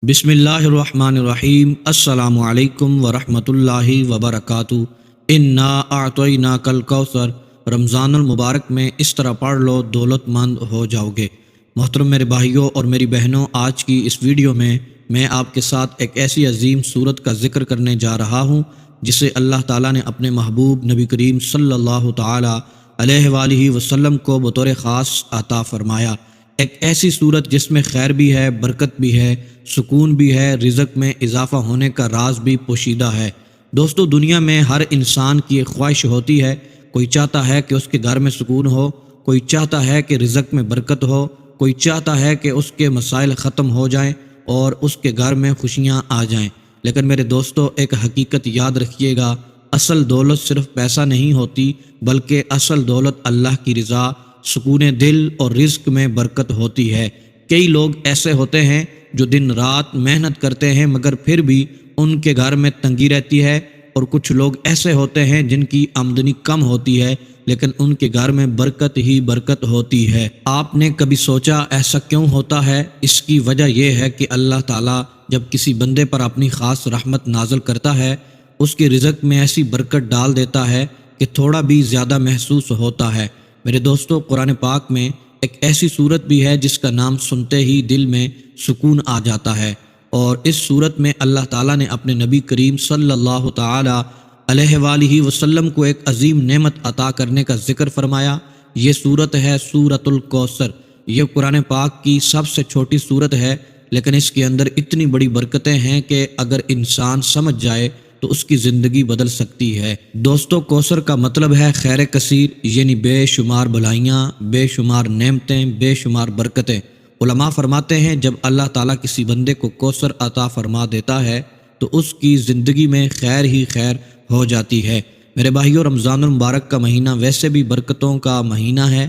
بسم اللہ الرحمن الرحیم۔ السلام علیکم ورحمۃ اللہ وبرکاتہ۔ انا اعطیناک الکوثر، رمضان المبارک میں اس طرح پڑھ لو دولت مند ہو جاؤ گے۔ محترم میرے بھائیوں اور میری بہنوں، آج کی اس ویڈیو میں آپ کے ساتھ ایک ایسی عظیم صورت کا ذکر کرنے جا رہا ہوں جسے اللہ تعالیٰ نے اپنے محبوب نبی کریم صلی اللہ تعالیٰ علیہ وآلہ وسلم کو بطور خاص عطا فرمایا۔ ایک ایسی صورت جس میں خیر بھی ہے، برکت بھی ہے، سکون بھی ہے، رزق میں اضافہ ہونے کا راز بھی پوشیدہ ہے۔ دوستو، دنیا میں ہر انسان کی ایک خواہش ہوتی ہے، کوئی چاہتا ہے کہ اس کے گھر میں سکون ہو، کوئی چاہتا ہے کہ رزق میں برکت ہو، کوئی چاہتا ہے کہ اس کے مسائل ختم ہو جائیں اور اس کے گھر میں خوشیاں آ جائیں۔ لیکن میرے دوستو، ایک حقیقت یاد رکھیے گا، اصل دولت صرف پیسہ نہیں ہوتی، بلکہ اصل دولت اللہ کی رضا، سکون دل اور رزق میں برکت ہوتی ہے۔ کئی لوگ ایسے ہوتے ہیں جو دن رات محنت کرتے ہیں مگر پھر بھی ان کے گھر میں تنگی رہتی ہے، اور کچھ لوگ ایسے ہوتے ہیں جن کی آمدنی کم ہوتی ہے لیکن ان کے گھر میں برکت ہی برکت ہوتی ہے۔ آپ نے کبھی سوچا ایسا کیوں ہوتا ہے؟ اس کی وجہ یہ ہے کہ اللہ تعالیٰ جب کسی بندے پر اپنی خاص رحمت نازل کرتا ہے، اس کے رزق میں ایسی برکت ڈال دیتا ہے کہ تھوڑا بھی زیادہ محسوس ہوتا ہے۔ میرے دوستو، قرآن پاک میں ایک ایسی صورت بھی ہے جس کا نام سنتے ہی دل میں سکون آ جاتا ہے، اور اس صورت میں اللہ تعالیٰ نے اپنے نبی کریم صلی اللہ تعالیٰ علیہ وآلہ وسلم کو ایک عظیم نعمت عطا کرنے کا ذکر فرمایا۔ یہ صورت ہے سورۃ الکوثر۔ یہ قرآن پاک کی سب سے چھوٹی صورت ہے، لیکن اس کے اندر اتنی بڑی برکتیں ہیں کہ اگر انسان سمجھ جائے تو اس کی زندگی بدل سکتی ہے۔ دوستو، کوثر کا مطلب ہے خیر کثیر، یعنی بے شمار بھلائیاں، بے شمار نعمتیں، بے شمار برکتیں۔ علماء فرماتے ہیں جب اللہ تعالیٰ کسی بندے کو کوثر عطا فرما دیتا ہے تو اس کی زندگی میں خیر ہی خیر ہو جاتی ہے۔ میرے بھائیو، رمضان المبارک کا مہینہ ویسے بھی برکتوں کا مہینہ ہے۔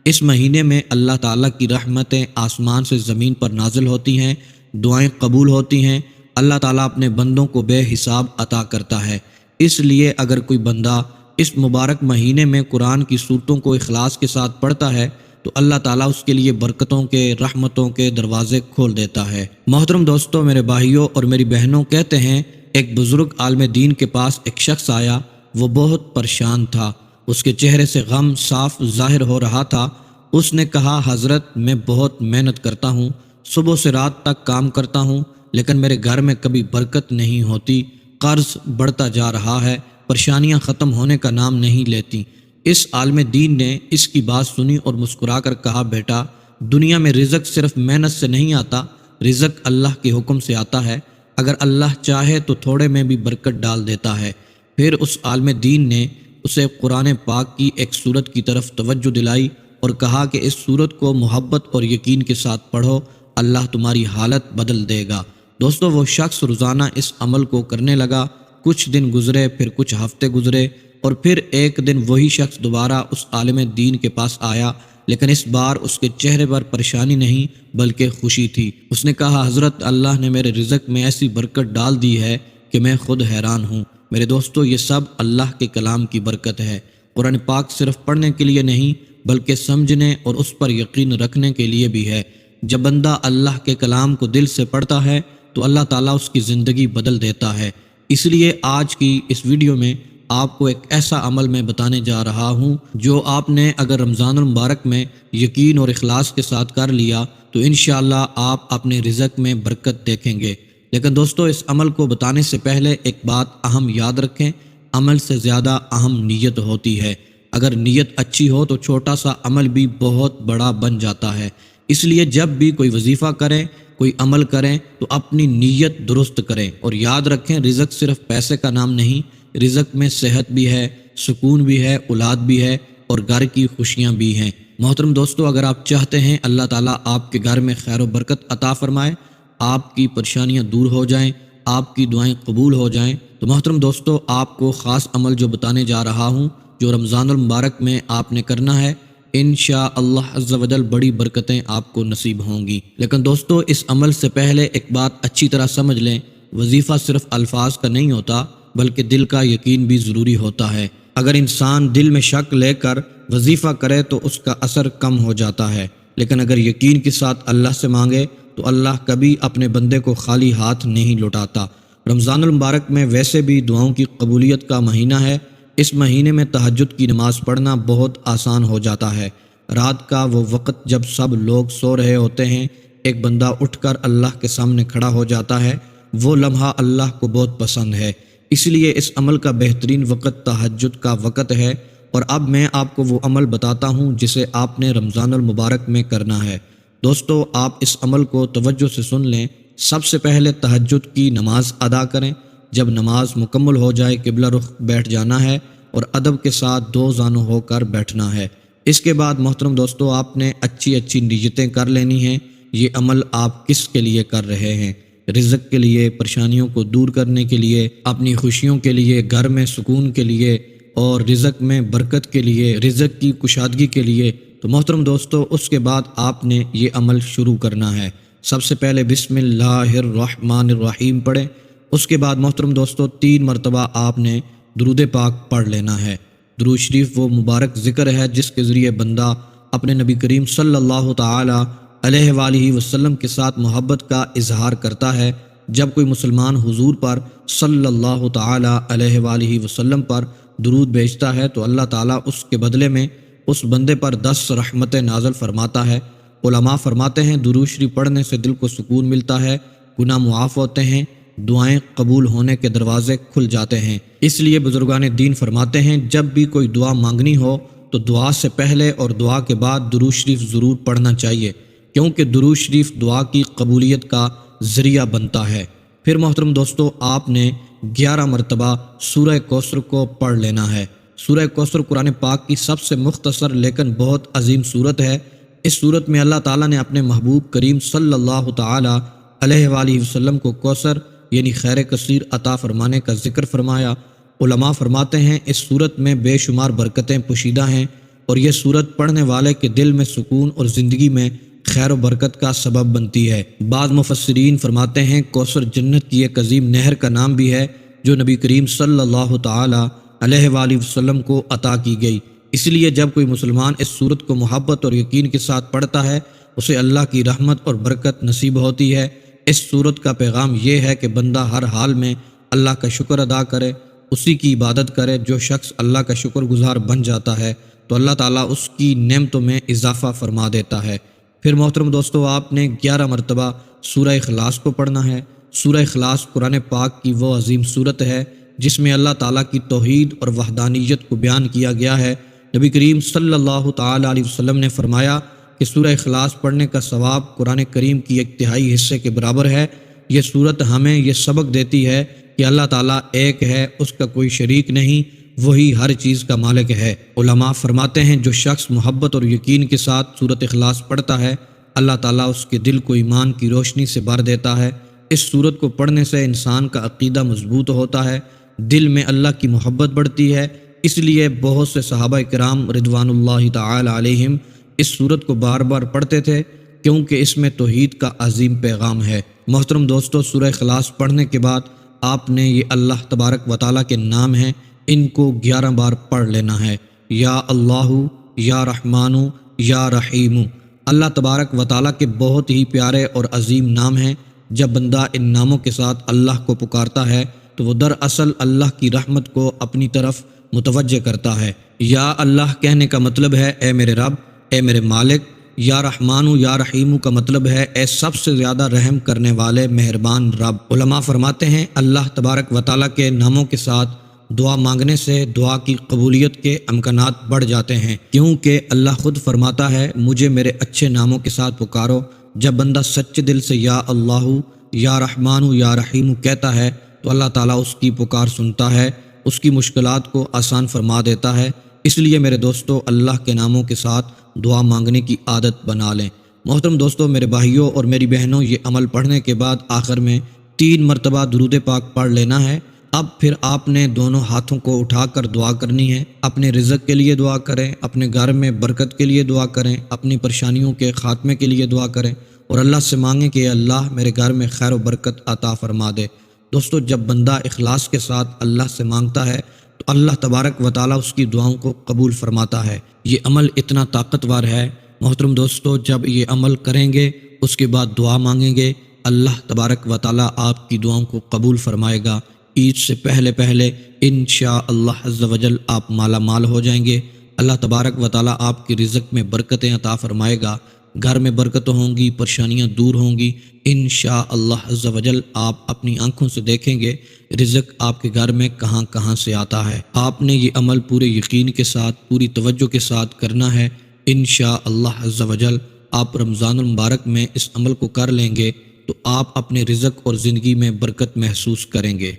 اس مہینے میں اللہ تعالیٰ کی رحمتیں آسمان سے زمین پر نازل ہوتی ہیں، دعائیں قبول ہوتی ہیں، اللہ تعالیٰ اپنے بندوں کو بے حساب عطا کرتا ہے۔ اس لیے اگر کوئی بندہ اس مبارک مہینے میں قرآن کی صورتوں کو اخلاص کے ساتھ پڑھتا ہے تو اللہ تعالیٰ اس کے لیے برکتوں کے، رحمتوں کے دروازے کھول دیتا ہے۔ محترم دوستو، میرے بھائیوں اور میری بہنوں، کہتے ہیں ایک بزرگ عالم دین کے پاس ایک شخص آیا، وہ بہت پریشان تھا، اس کے چہرے سے غم صاف ظاہر ہو رہا تھا۔ اس نے کہا، حضرت، میں بہت محنت کرتا ہوں، صبح سے رات تک کام کرتا ہوں، لیکن میرے گھر میں کبھی برکت نہیں ہوتی، قرض بڑھتا جا رہا ہے، پریشانیاں ختم ہونے کا نام نہیں لیتی۔ اس عالم دین نے اس کی بات سنی اور مسکرا کر کہا، بیٹا، دنیا میں رزق صرف محنت سے نہیں آتا، رزق اللہ کے حکم سے آتا ہے۔ اگر اللہ چاہے تو تھوڑے میں بھی برکت ڈال دیتا ہے۔ پھر اس عالم دین نے اسے قرآن پاک کی ایک سورت کی طرف توجہ دلائی اور کہا کہ اس سورت کو محبت اور یقین کے ساتھ پڑھو، اللہ تمہاری حالت بدل دے گا۔ دوستو، وہ شخص روزانہ اس عمل کو کرنے لگا۔ کچھ دن گزرے، پھر کچھ ہفتے گزرے، اور پھر ایک دن وہی شخص دوبارہ اس عالم دین کے پاس آیا، لیکن اس بار اس کے چہرے پر پریشانی نہیں بلکہ خوشی تھی۔ اس نے کہا، حضرت، اللہ نے میرے رزق میں ایسی برکت ڈال دی ہے کہ میں خود حیران ہوں۔ میرے دوستو، یہ سب اللہ کے کلام کی برکت ہے۔ قرآن پاک صرف پڑھنے کے لیے نہیں بلکہ سمجھنے اور اس پر یقین رکھنے کے لیے بھی ہے۔ جب بندہ اللہ کے کلام کو دل سے پڑھتا ہے تو اللہ تعالیٰ اس کی زندگی بدل دیتا ہے۔ اس لیے آج کی اس ویڈیو میں آپ کو ایک ایسا عمل میں بتانے جا رہا ہوں جو آپ نے اگر رمضان المبارک میں یقین اور اخلاص کے ساتھ کر لیا تو انشاءاللہ آپ اپنے رزق میں برکت دیکھیں گے۔ لیکن دوستو، اس عمل کو بتانے سے پہلے ایک بات اہم یاد رکھیں، عمل سے زیادہ اہم نیت ہوتی ہے۔ اگر نیت اچھی ہو تو چھوٹا سا عمل بھی بہت بڑا بن جاتا ہے۔ اس لیے جب بھی کوئی وظیفہ کریں، کوئی عمل کریں تو اپنی نیت درست کریں، اور یاد رکھیں رزق صرف پیسے کا نام نہیں، رزق میں صحت بھی ہے، سکون بھی ہے، اولاد بھی ہے، اور گھر کی خوشیاں بھی ہیں۔ محترم دوستو، اگر آپ چاہتے ہیں اللہ تعالیٰ آپ کے گھر میں خیر و برکت عطا فرمائے، آپ کی پریشانیاں دور ہو جائیں، آپ کی دعائیں قبول ہو جائیں، تو محترم دوستو، آپ کو خاص عمل جو بتانے جا رہا ہوں جو رمضان المبارک میں آپ نے کرنا ہے، انشاءاللہ عز و جل بڑی برکتیں آپ کو نصیب ہوں گی۔ لیکن دوستو، اس عمل سے پہلے ایک بات اچھی طرح سمجھ لیں، وظیفہ صرف الفاظ کا نہیں ہوتا بلکہ دل کا یقین بھی ضروری ہوتا ہے۔ اگر انسان دل میں شک لے کر وظیفہ کرے تو اس کا اثر کم ہو جاتا ہے، لیکن اگر یقین کے ساتھ اللہ سے مانگے تو اللہ کبھی اپنے بندے کو خالی ہاتھ نہیں لوٹاتا۔ رمضان المبارک میں ویسے بھی دعاؤں کی قبولیت کا مہینہ ہے۔ اس مہینے میں تہجد کی نماز پڑھنا بہت آسان ہو جاتا ہے۔ رات کا وہ وقت جب سب لوگ سو رہے ہوتے ہیں، ایک بندہ اٹھ کر اللہ کے سامنے کھڑا ہو جاتا ہے، وہ لمحہ اللہ کو بہت پسند ہے۔ اس لیے اس عمل کا بہترین وقت تہجد کا وقت ہے۔ اور اب میں آپ کو وہ عمل بتاتا ہوں جسے آپ نے رمضان المبارک میں کرنا ہے۔ دوستو، آپ اس عمل کو توجہ سے سن لیں۔ سب سے پہلے تہجد کی نماز ادا کریں۔ جب نماز مکمل ہو جائے قبلہ رخ بیٹھ جانا ہے اور ادب کے ساتھ دو زانوں ہو کر بیٹھنا ہے۔ اس کے بعد محترم دوستو، آپ نے اچھی نیتیں کر لینی ہیں۔ یہ عمل آپ کس کے لیے کر رہے ہیں؟ رزق کے لیے، پریشانیوں کو دور کرنے کے لیے، اپنی خوشیوں کے لیے، گھر میں سکون کے لیے اور رزق میں برکت کے لیے، رزق کی کشادگی کے لیے۔ تو محترم دوستو، اس کے بعد آپ نے یہ عمل شروع کرنا ہے۔ سب سے پہلے بسم اللہ الرحمن الرحیم پڑھیں۔ اس کے بعد محترم دوستو 3 مرتبہ آپ نے درود پاک پڑھ لینا ہے۔ درود شریف وہ مبارک ذکر ہے جس کے ذریعے بندہ اپنے نبی کریم صلی اللہ تعالی علیہ وآلہ وسلم کے ساتھ محبت کا اظہار کرتا ہے۔ جب کوئی مسلمان حضور پر صلی اللہ تعالی علیہ وآلہ وسلم پر درود بھیجتا ہے تو اللہ تعالیٰ اس کے بدلے میں اس بندے پر 10 رحمتیں نازل فرماتا ہے۔ علماء فرماتے ہیں درود شریف پڑھنے سے دل کو سکون ملتا ہے، گناہ معاف ہوتے ہیں، دعائیں قبول ہونے کے دروازے کھل جاتے ہیں۔ اس لیے بزرگان دین فرماتے ہیں جب بھی کوئی دعا مانگنی ہو تو دعا سے پہلے اور دعا کے بعد درود شریف ضرور پڑھنا چاہیے، کیونکہ درود شریف دعا کی قبولیت کا ذریعہ بنتا ہے۔ پھر محترم دوستو، آپ نے 11 مرتبہ سورہ کوثر کو پڑھ لینا ہے۔ سورہ کوثر قرآن پاک کی سب سے مختصر لیکن بہت عظیم سورت ہے۔ اس سورت میں اللہ تعالیٰ نے اپنے محبوب کریم صلی اللہ تعالی علیہ وآلہ وسلم کو کوثر یعنی خیر کثیر عطا فرمانے کا ذکر فرمایا۔ علماء فرماتے ہیں اس سورت میں بے شمار برکتیں پوشیدہ ہیں اور یہ سورت پڑھنے والے کے دل میں سکون اور زندگی میں خیر و برکت کا سبب بنتی ہے۔ بعض مفسرین فرماتے ہیں کوثر جنت کی ایک عظیم نہر کا نام بھی ہے جو نبی کریم صلی اللہ تعالی علیہ وآلہ وسلم کو عطا کی گئی۔ اس لیے جب کوئی مسلمان اس سورت کو محبت اور یقین کے ساتھ پڑھتا ہے اسے اللہ کی رحمت اور برکت نصیب ہوتی ہے۔ اس سورت کا پیغام یہ ہے کہ بندہ ہر حال میں اللہ کا شکر ادا کرے، اسی کی عبادت کرے۔ جو شخص اللہ کا شکر گزار بن جاتا ہے تو اللہ تعالیٰ اس کی نعمتوں میں اضافہ فرما دیتا ہے۔ پھر محترم دوستو، آپ نے 11 مرتبہ سورہ اخلاص کو پڑھنا ہے۔ سورہ اخلاص قرآن پاک کی وہ عظیم سورت ہے جس میں اللہ تعالیٰ کی توحید اور وحدانیت کو بیان کیا گیا ہے۔ نبی کریم صلی اللہ تعالی علیہ وسلم نے فرمایا کہ سورہ اخلاص پڑھنے کا ثواب قرآن کریم کی 1/3 حصے کے برابر ہے۔ یہ سورت ہمیں یہ سبق دیتی ہے کہ اللہ تعالیٰ ایک ہے، اس کا کوئی شریک نہیں، وہی ہر چیز کا مالک ہے۔ علماء فرماتے ہیں جو شخص محبت اور یقین کے ساتھ سورت اخلاص پڑھتا ہے اللہ تعالیٰ اس کے دل کو ایمان کی روشنی سے بھر دیتا ہے۔ اس سورت کو پڑھنے سے انسان کا عقیدہ مضبوط ہوتا ہے، دل میں اللہ کی محبت بڑھتی ہے۔ اس لیے بہت سے صحابہ کرام رضوان اللہ تعالی علیہم اس سورت کو بار بار پڑھتے تھے کیونکہ اس میں توحید کا عظیم پیغام ہے۔ محترم دوستو، سورہ اخلاص پڑھنے کے بعد آپ نے یہ اللہ تبارک و تعالیٰ کے نام ہیں، ان کو 11 بار پڑھ لینا ہے۔ یا اللہ، یا رحمان، یا رحیم۔ اللہ تبارک و تعالیٰ کے بہت ہی پیارے اور عظیم نام ہیں۔ جب بندہ ان ناموں کے ساتھ اللہ کو پکارتا ہے تو وہ دراصل اللہ کی رحمت کو اپنی طرف متوجہ کرتا ہے۔ یا اللہ کہنے کا مطلب ہے اے میرے رب، اے میرے مالک۔ یا رحمان یا رحیم کا مطلب ہے اے سب سے زیادہ رحم کرنے والے مہربان رب۔ علماء فرماتے ہیں اللہ تبارک و تعالیٰ کے ناموں کے ساتھ دعا مانگنے سے دعا کی قبولیت کے امکانات بڑھ جاتے ہیں، کیونکہ اللہ خود فرماتا ہے مجھے میرے اچھے ناموں کے ساتھ پکارو۔ جب بندہ سچے دل سے یا اللہ، یا رحمان یا رحیم کہتا ہے تو اللہ تعالیٰ اس کی پکار سنتا ہے، اس کی مشکلات کو آسان فرما دیتا ہے۔ اس لیے میرے دوستو، اللہ کے ناموں کے ساتھ دعا مانگنے کی عادت بنا لیں۔ محترم دوستو، میرے بھائیوں اور میری بہنوں، یہ عمل پڑھنے کے بعد آخر میں 3 مرتبہ درود پاک پڑھ لینا ہے۔ اب پھر آپ نے دونوں ہاتھوں کو اٹھا کر دعا کرنی ہے۔ اپنے رزق کے لیے دعا کریں، اپنے گھر میں برکت کے لیے دعا کریں، اپنی پریشانیوں کے خاتمے کے لیے دعا کریں اور اللہ سے مانگیں کہ اللہ میرے گھر میں خیر و برکت عطا فرما دے۔ دوستو، جب بندہ اخلاص کے ساتھ اللہ سے مانگتا ہے تو اللہ تبارک و تعالیٰ اس کی دعاؤں کو قبول فرماتا ہے۔ یہ عمل اتنا طاقتور ہے محترم دوستو، جب یہ عمل کریں گے اس کے بعد دعا مانگیں گے، اللہ تبارک و تعالیٰ آپ کی دعاؤں کو قبول فرمائے گا۔ عید سے پہلے پہلے انشاءاللہ عز و جل آپ مالا مال ہو جائیں گے۔ اللہ تبارک و تعالیٰ آپ کی رزق میں برکتیں عطا فرمائے گا، گھر میں برکتیں ہوں گی، پریشانیاں دور ہوں گی۔ انشاءاللہ عز و جل آپ اپنی آنکھوں سے دیکھیں گے رزق آپ کے گھر میں کہاں کہاں سے آتا ہے۔ آپ نے یہ عمل پورے یقین کے ساتھ، پوری توجہ کے ساتھ کرنا ہے۔ انشاءاللہ عز و جل آپ رمضان المبارک میں اس عمل کو کر لیں گے تو آپ اپنے رزق اور زندگی میں برکت محسوس کریں گے۔